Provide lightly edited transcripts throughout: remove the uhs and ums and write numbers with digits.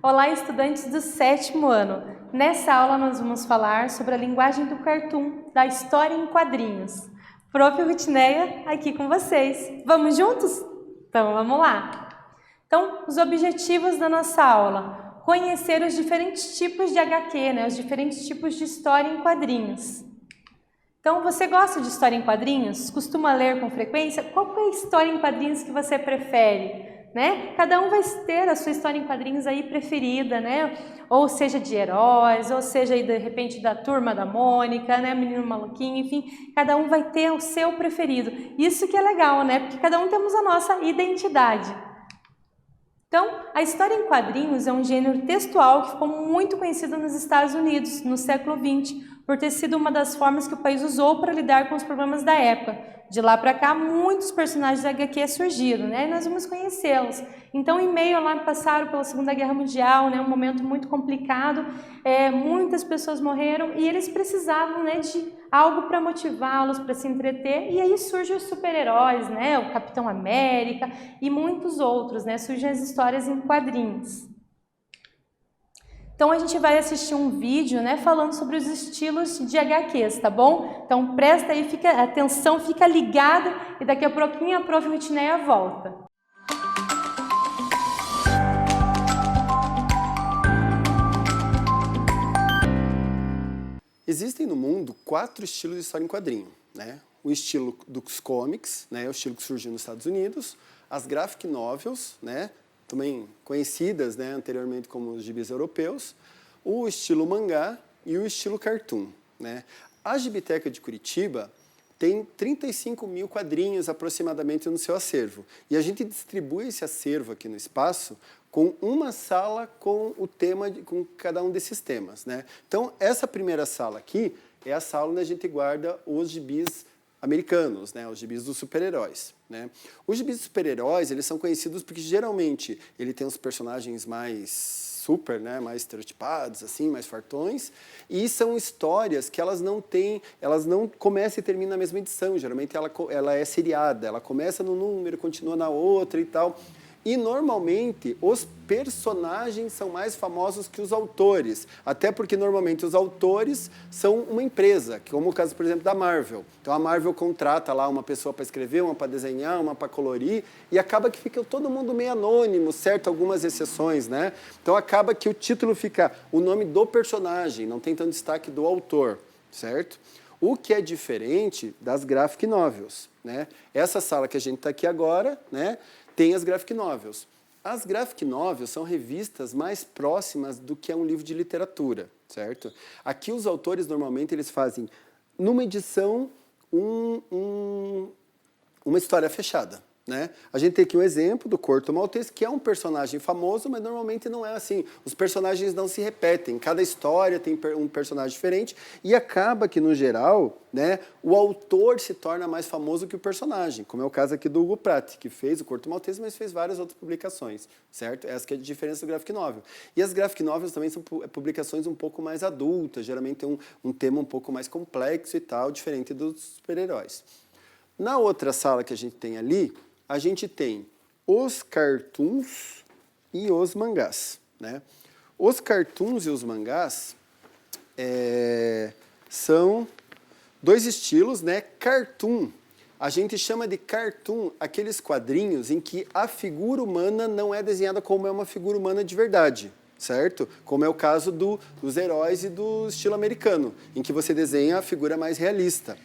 Olá, estudantes do 7º ano. Nessa aula nós vamos falar sobre a linguagem do cartoon, da história em quadrinhos. Prof. Rutineia aqui com vocês. Vamos juntos? Então vamos lá. Então, os objetivos da nossa aula: conhecer os diferentes tipos de HQ, os diferentes tipos de história em quadrinhos. Então, você gosta de história em quadrinhos? Costuma ler com frequência? Qual é a história em quadrinhos que você prefere? Cada um vai ter a sua história em quadrinhos aí preferida, Ou seja de heróis, ou seja de repente da Turma da Mônica, Menino Maluquinho, enfim, cada um vai ter o seu preferido. Isso que é legal, Porque cada um temos a nossa identidade. Então, a história em quadrinhos é um gênero textual que ficou muito conhecido nos Estados Unidos no século XX, por ter sido uma das formas que o país usou para lidar com os problemas da época. De lá para cá, muitos personagens da HQ surgiram, E nós vamos conhecê-los. Então, em meio lá, passaram pela Segunda Guerra Mundial, um momento muito complicado, muitas pessoas morreram e eles precisavam, de algo para motivá-los, para se entreter, e aí surgem os super-heróis, o Capitão América e muitos outros, Surgem as histórias em quadrinhos. Então, a gente vai assistir um vídeo, falando sobre os estilos de HQs, tá bom? Então, presta aí, atenção, fica ligado e daqui a pouquinho a Prof. Rutineia volta. Existem no mundo 4 estilos de história em quadrinho, O estilo dos comics, o estilo que surgiu nos Estados Unidos, as graphic novels, também conhecidas anteriormente como os gibis europeus, o estilo mangá e o estilo cartoon. A Gibiteca de Curitiba tem 35 mil quadrinhos aproximadamente no seu acervo. E a gente distribui esse acervo aqui no espaço com uma sala com o tema, com cada um desses temas. Então, essa primeira sala aqui é a sala onde a gente guarda os gibis americanos, os gibis dos super-heróis. Os gibis dos super-heróis, eles são conhecidos porque geralmente ele tem os personagens mais super, mais estereotipados, assim, mais fartões, e são histórias que elas não começam e terminam na mesma edição. Geralmente ela é seriada, ela começa num número, continua na outra e tal. E, normalmente, os personagens são mais famosos que os autores, até porque, normalmente, os autores são uma empresa, como o caso, por exemplo, da Marvel. Então, a Marvel contrata lá uma pessoa para escrever, uma para desenhar, uma para colorir, e acaba que fica todo mundo meio anônimo, certo? Algumas exceções, Então, acaba que o título fica o nome do personagem, não tem tanto destaque do autor, certo? O que é diferente das graphic novels, Essa sala que a gente está aqui agora, tem as graphic novels. As graphic novels são revistas mais próximas do que é um livro de literatura, certo? Aqui os autores, normalmente, eles fazem, numa edição, uma história fechada. A gente tem aqui um exemplo do Corto Maltese, que é um personagem famoso, mas normalmente não é assim. Os personagens não se repetem, cada história tem um personagem diferente e acaba que, no geral, o autor se torna mais famoso que o personagem, como é o caso aqui do Hugo Pratt, que fez o Corto Maltese, mas fez várias outras publicações, certo? Essa que é a diferença do graphic novel. E as graphic novels também são publicações um pouco mais adultas, geralmente tem um tema um pouco mais complexo e tal, diferente dos super-heróis. Na outra sala que a gente tem ali, a gente tem os cartoons e os mangás. Os cartoons e os mangás são 2 estilos. Cartoon, a gente chama de cartoon aqueles quadrinhos em que a figura humana não é desenhada como é uma figura humana de verdade, certo? Como é o caso dos heróis e do estilo americano, em que você desenha a figura mais realista,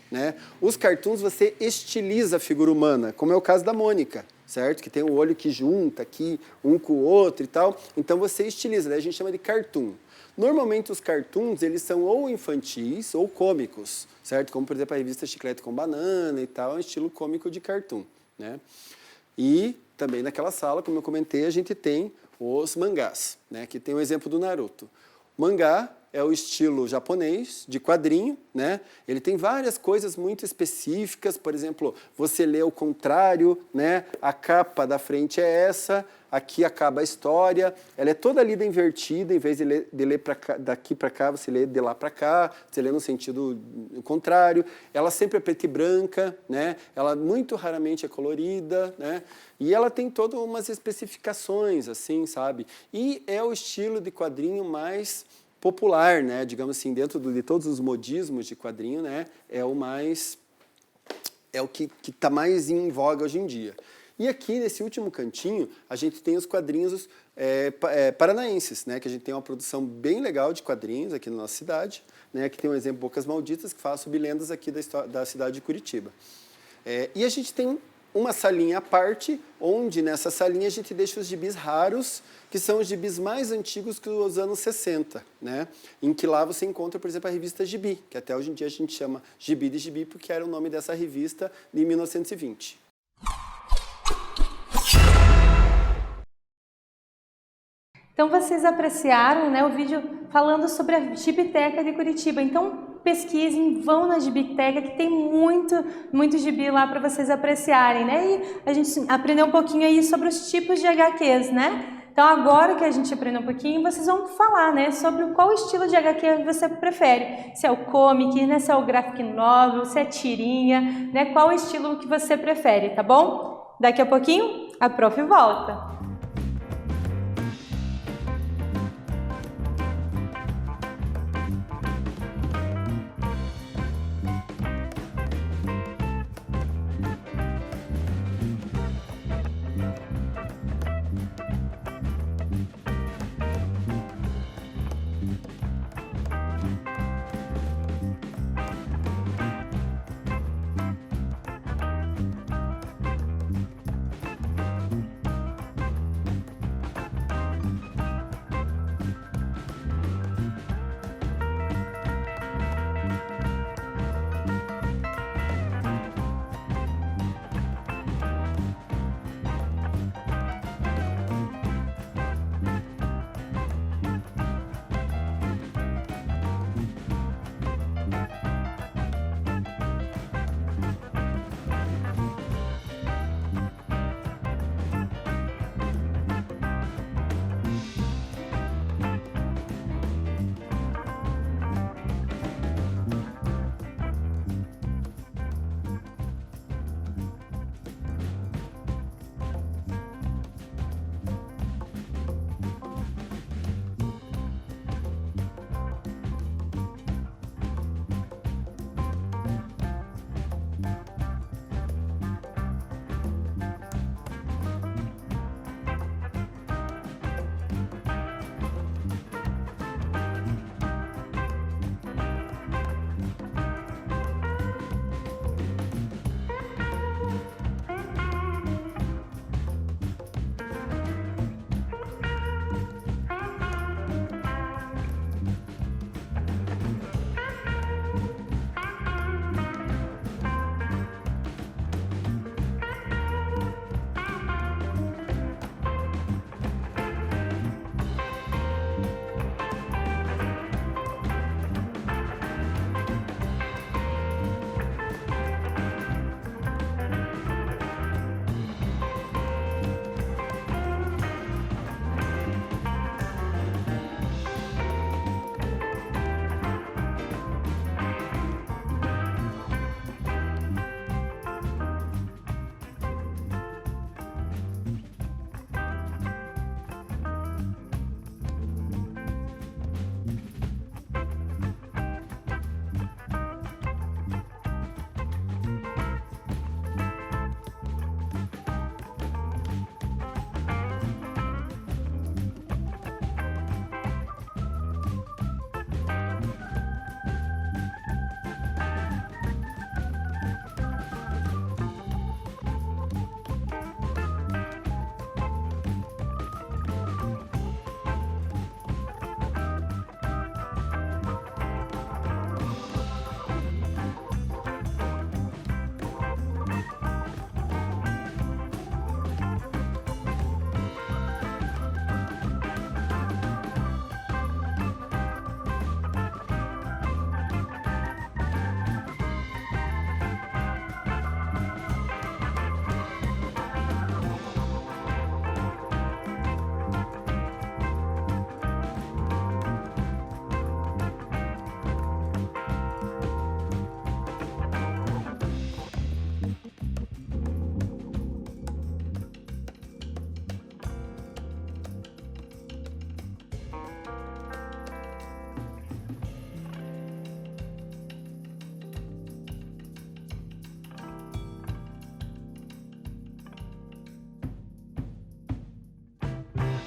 Os cartoons você estiliza a figura humana, como é o caso da Mônica, certo? Que tem o olho que junta aqui, um com o outro e tal. Então você estiliza, daí a gente chama de cartoon. Normalmente os cartoons, eles são ou infantis ou cômicos, certo? Como, por exemplo, a revista Chiclete com Banana e tal, é um estilo cômico de cartoon, E também naquela sala, como eu comentei, a gente tem os mangás, que tem o exemplo do Naruto. O mangá é o estilo japonês, de quadrinho, né? Ele tem várias coisas muito específicas, por exemplo, você lê o contrário, né? A capa da frente é essa, aqui acaba a história, ela é toda lida invertida, em vez de ler daqui para cá, você lê de lá para cá, você lê no sentido contrário, ela sempre é preta e branca, né? Ela muito raramente é colorida, né? E ela tem todas umas especificações, assim, sabe? E é o estilo de quadrinho mais popular, né? Digamos assim, dentro de todos os modismos de quadrinho, né? É o que está mais em voga hoje em dia. E aqui, nesse último cantinho, a gente tem os quadrinhos paranaenses, né? Que a gente tem uma produção bem legal de quadrinhos aqui na nossa cidade, né? Que tem um exemplo, Bocas Malditas, que fala sobre lendas aqui da cidade de Curitiba. E a gente tem uma salinha à parte, onde nessa salinha a gente deixa os gibis raros, que são os gibis mais antigos que os anos 60, né? Em que lá você encontra, por exemplo, a revista Gibi, que até hoje em dia a gente chama Gibi de Gibi, porque era o nome dessa revista de 1920. Então, vocês apreciaram, né, o vídeo falando sobre a Gibiteca de Curitiba. Então, pesquisem, vão na Gibiteca, que tem muito gibi lá para vocês apreciarem, né? E a gente aprendeu um pouquinho aí sobre os tipos de HQs, né? Então, agora que a gente aprendeu um pouquinho, vocês vão falar, né, sobre qual estilo de HQ você prefere. Se é o comic, né, se é o graphic novel, se é tirinha, né? Qual estilo que você prefere, tá bom? Daqui a pouquinho, a prof volta.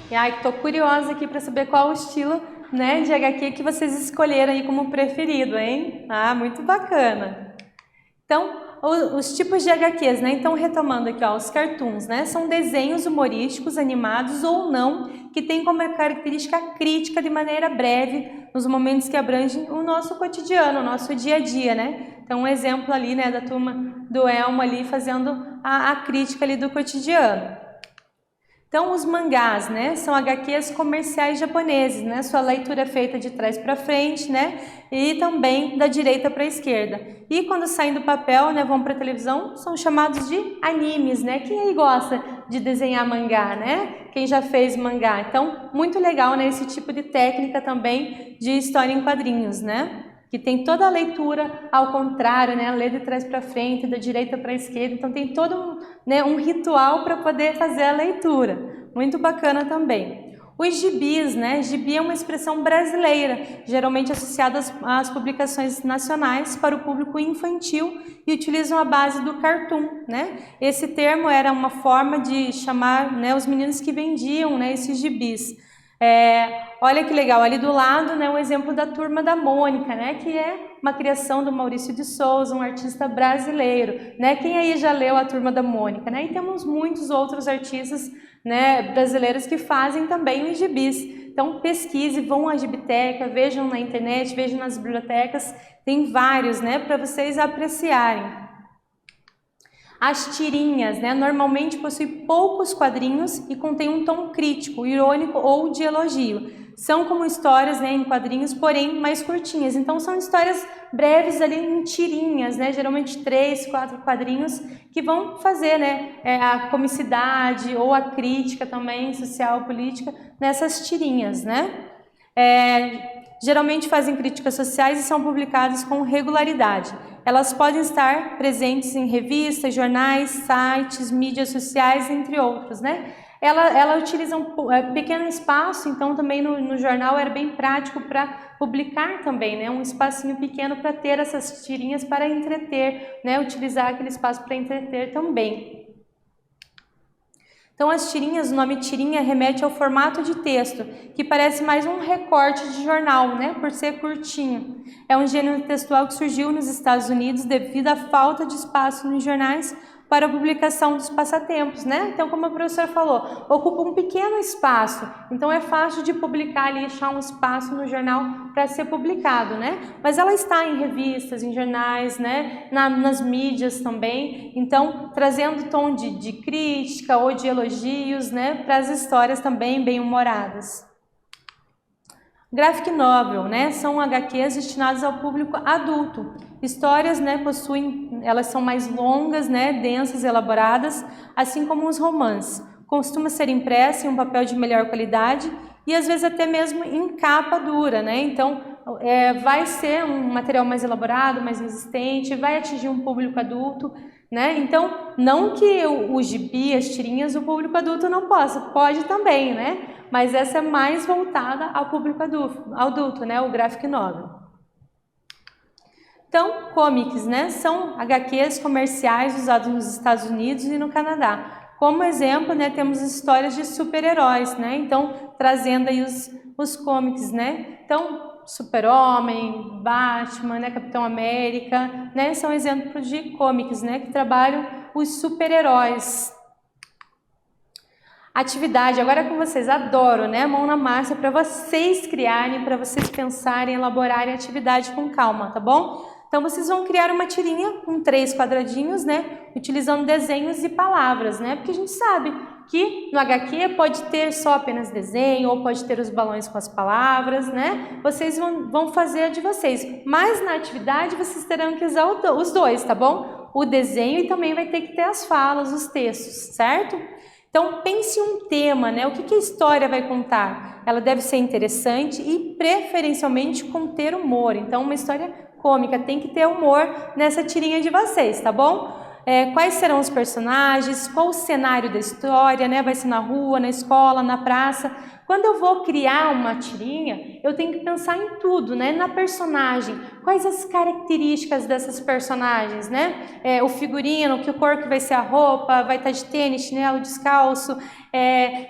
E ai, tô curiosa aqui para saber qual o estilo, né, de HQ que vocês escolheram aí como preferido, hein? Ah, muito bacana. Então, os tipos de HQs, né? Então, retomando aqui, ó, os cartoons, né? São desenhos humorísticos, animados ou não, que têm como característica crítica de maneira breve, nos momentos que abrangem o nosso cotidiano, o nosso dia a dia, né? Então, um exemplo ali, né, da turma do Elmo ali fazendo a crítica ali do cotidiano. Então, os mangás, né, são HQs comerciais japoneses, né, sua leitura é feita de trás para frente, né, e também da direita para a esquerda. E quando saem do papel, né, vão para a televisão, são chamados de animes, né, quem aí gosta de desenhar mangá, né, quem já fez mangá. Então, muito legal, né, esse tipo de técnica também de história em quadrinhos, né, que tem toda a leitura ao contrário, né, ler de trás para frente, da direita para a esquerda, então tem todo um ritual para poder fazer a leitura, muito bacana também. Os gibis, né, gibi é uma expressão brasileira, geralmente associada às publicações nacionais para o público infantil e utilizam a base do cartoon, né, esse termo era uma forma de chamar, né, os meninos que vendiam, né, esses gibis. Olha que legal, ali do lado, né, um exemplo da Turma da Mônica, né, que é uma criação do Maurício de Souza, um artista brasileiro, né, quem aí já leu a Turma da Mônica, né, e temos muitos outros artistas, né, brasileiros que fazem também os gibis. Então pesquise, vão à gibiteca, vejam na internet, vejam nas bibliotecas, tem vários, né, para vocês apreciarem. As tirinhas, né, normalmente possuem poucos quadrinhos e contém um tom crítico, irônico ou de elogio. São como histórias, né, em quadrinhos, porém mais curtinhas. Então são histórias breves ali em tirinhas, né, geralmente 3, 4 quadrinhos que vão fazer, né, a comicidade ou a crítica também social, política nessas tirinhas, né. Geralmente fazem críticas sociais e são publicadas com regularidade. Elas podem estar presentes em revistas, jornais, sites, mídias sociais, entre outros, né? Ela utiliza um pequeno espaço, então também no jornal era bem prático para publicar também, né? Um espacinho pequeno para ter essas tirinhas para entreter, né? Utilizar aquele espaço para entreter também. Então as tirinhas, o nome tirinha remete ao formato de texto, que parece mais um recorte de jornal, né, por ser curtinho. É um gênero textual que surgiu nos Estados Unidos devido à falta de espaço nos jornais para a publicação dos passatempos, né? Então, como a professora falou, ocupa um pequeno espaço, então é fácil de publicar ali, achar um espaço no jornal para ser publicado, né? Mas ela está em revistas, em jornais, né? Nas mídias também, então trazendo tom de crítica ou de elogios, né? Para as histórias também bem-humoradas. Graphic novel, né? São HQs destinadas ao público adulto. Histórias, né, elas são mais longas, né, densas, elaboradas, assim como os romances. Costuma ser impressa em um papel de melhor qualidade e às vezes até mesmo em capa dura, né? Então, vai ser um material mais elaborado, mais resistente, vai atingir um público adulto, né? Então, não que o gibi, as tirinhas, o público adulto não possa, pode também, né? Mas essa é mais voltada ao público adulto, né? O graphic novel. Então, comics, né? São HQs comerciais usados nos Estados Unidos e no Canadá. Como exemplo, né, temos histórias de super-heróis, né? Então, trazendo aí os comics, né? Então, Super-Homem, Batman, né, Capitão América, né? São exemplos de comics, né, que trabalham os super-heróis. Atividade, agora é com vocês, adoro, né? Mão na massa para vocês criarem, para vocês pensarem, elaborarem a atividade com calma, tá bom? Então vocês vão criar uma tirinha com 3 quadradinhos, né? Utilizando desenhos e palavras, né? Porque a gente sabe que no HQ pode ter só apenas desenho ou pode ter os balões com as palavras, né? Vocês vão fazer a de vocês, mas na atividade vocês terão que usar os dois, tá bom? O desenho e também vai ter que ter as falas, os textos, certo? Então, pense um tema, né? O que a história vai contar? Ela deve ser interessante e, preferencialmente, conter humor. Então, uma história cômica tem que ter humor nessa tirinha de vocês, tá bom? quais serão os personagens, qual o cenário da história, né? Vai ser na rua, na escola, na praça. Quando eu vou criar uma tirinha, eu tenho que pensar em tudo, né? Na personagem, quais as características dessas personagens, né? O figurino, que cor que vai ser a roupa, vai estar de tênis, chinelo, descalço,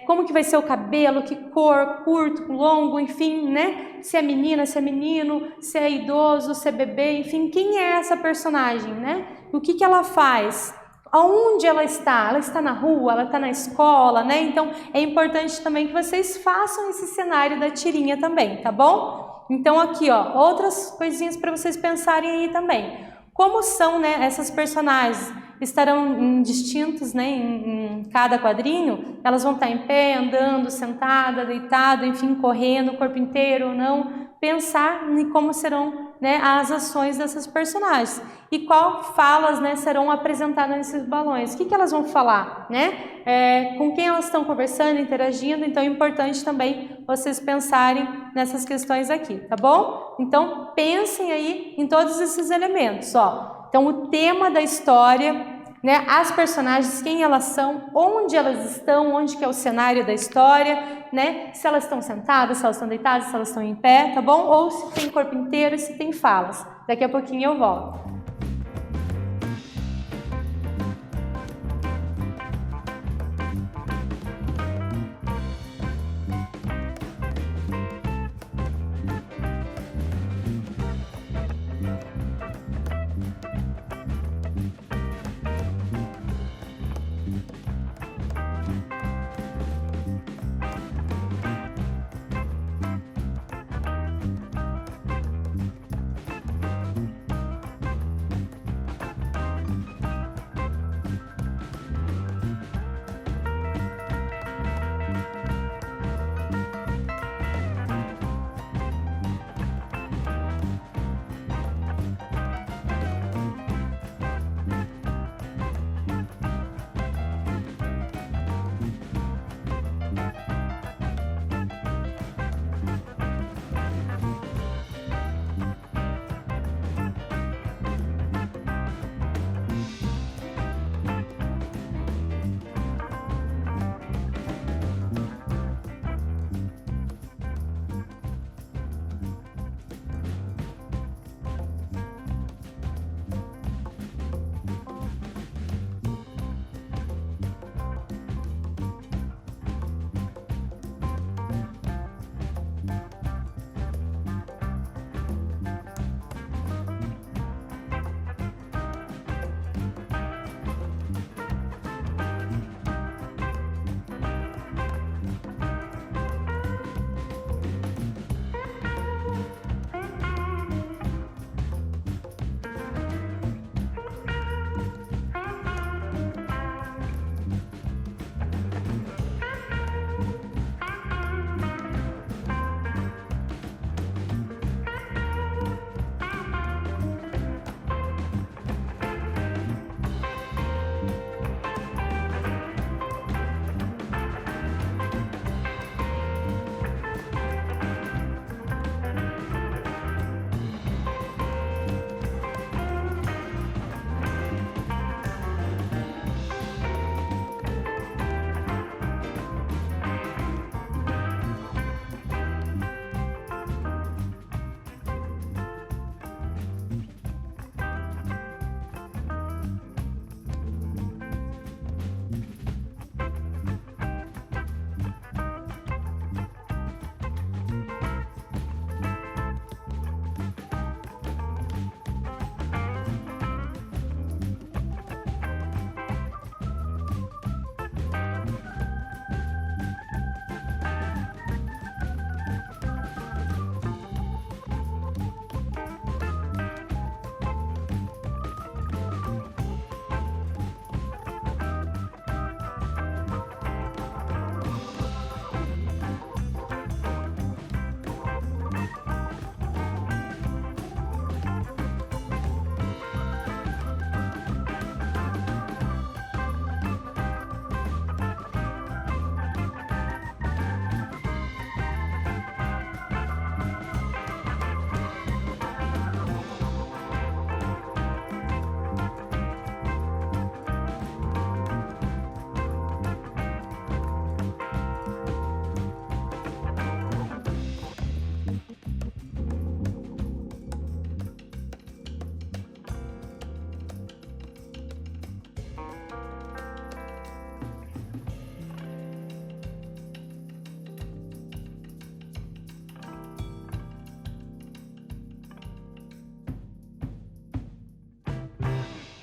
como que vai ser o cabelo, que cor, curto, longo, enfim, né? Se é menina, se é menino, se é idoso, se é bebê, enfim, quem é essa personagem, né? O que ela faz? Aonde ela está? Ela está na rua? Ela está na escola, né? Então, é importante também que vocês façam esse cenário da tirinha também, tá bom? Então, aqui, ó, outras coisinhas para vocês pensarem aí também. Como são, né, essas personagens? Estarão distintos, né, em cada quadrinho? Elas vão estar em pé, andando, sentada, deitada, enfim, correndo o corpo inteiro ou não? Pensar em como serão, né, as ações dessas personagens e qual falas, né, serão apresentadas nesses balões. O que elas vão falar, né? Com quem elas estão conversando, interagindo. Então é importante também vocês pensarem nessas questões aqui, tá bom? Então pensem aí em todos esses elementos, ó. Então o tema da história, né, as personagens, quem elas são, onde elas estão, onde que é o cenário da história, né, se elas estão sentadas, se elas estão deitadas, se elas estão em pé, tá bom? Ou se tem corpo inteiro e se tem falas. Daqui a pouquinho eu volto.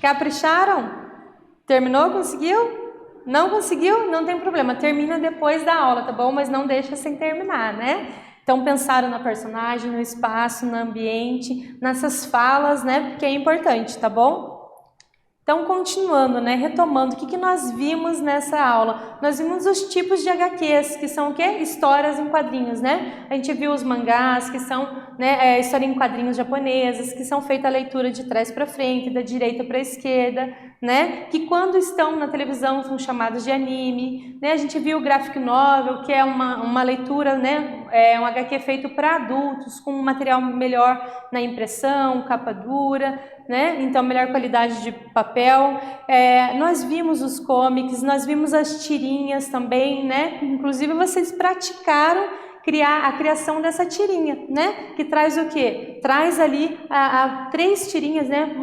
Capricharam? Terminou? Conseguiu? Não conseguiu? Não tem problema, termina depois da aula, tá bom? Mas não deixa sem terminar, né? Então, pensaram na personagem, no espaço, no ambiente, nessas falas, né? Porque é importante, tá bom? Então, continuando, né, retomando, o que nós vimos nessa aula? Nós vimos os tipos de HQs, que são o quê? Histórias em quadrinhos, né? A gente viu os mangás, que são, né, história em quadrinhos japonesas, que são feitas a leitura de trás para frente, da direita para a esquerda, né? Que quando estão na televisão são chamados de anime, né? A gente viu o graphic novel, que é uma leitura, né? É um HQ feito para adultos, com um material melhor na impressão, capa dura, né? Então, melhor qualidade de papel. Nós vimos os comics, nós vimos as tirinhas também, né? Inclusive, vocês praticaram a criação dessa tirinha, né? Que traz o quê? Traz ali 3 tirinhas, né?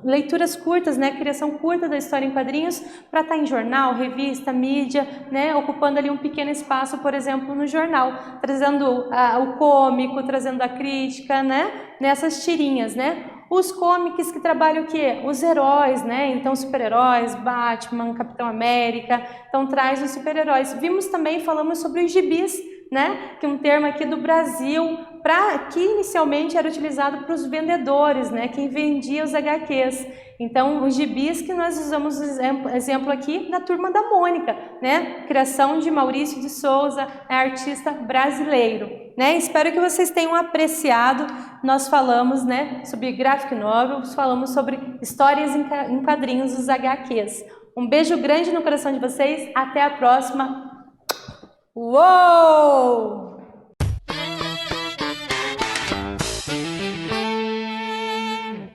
Leituras curtas, né? Criação curta da história em quadrinhos para estar em jornal, revista, mídia, né? Ocupando ali um pequeno espaço, por exemplo, no jornal, trazendo o cômico, trazendo a crítica, né? Nessas tirinhas, né? Os comics que trabalham o quê? Os heróis, né? Então, super-heróis, Batman, Capitão América, então traz os super-heróis. Vimos também, falamos sobre os gibis, né? Que é um termo aqui do Brasil, que inicialmente era utilizado para os vendedores, né? Quem vendia os HQs. Então, os gibis que nós usamos exemplo aqui da Turma da Mônica, né? Criação de Maurício de Souza, artista brasileiro, né? Espero que vocês tenham apreciado. Nós falamos, né, sobre graphic novels, falamos sobre histórias em quadrinhos, os HQs. Um beijo grande no coração de vocês. Até a próxima. Uou!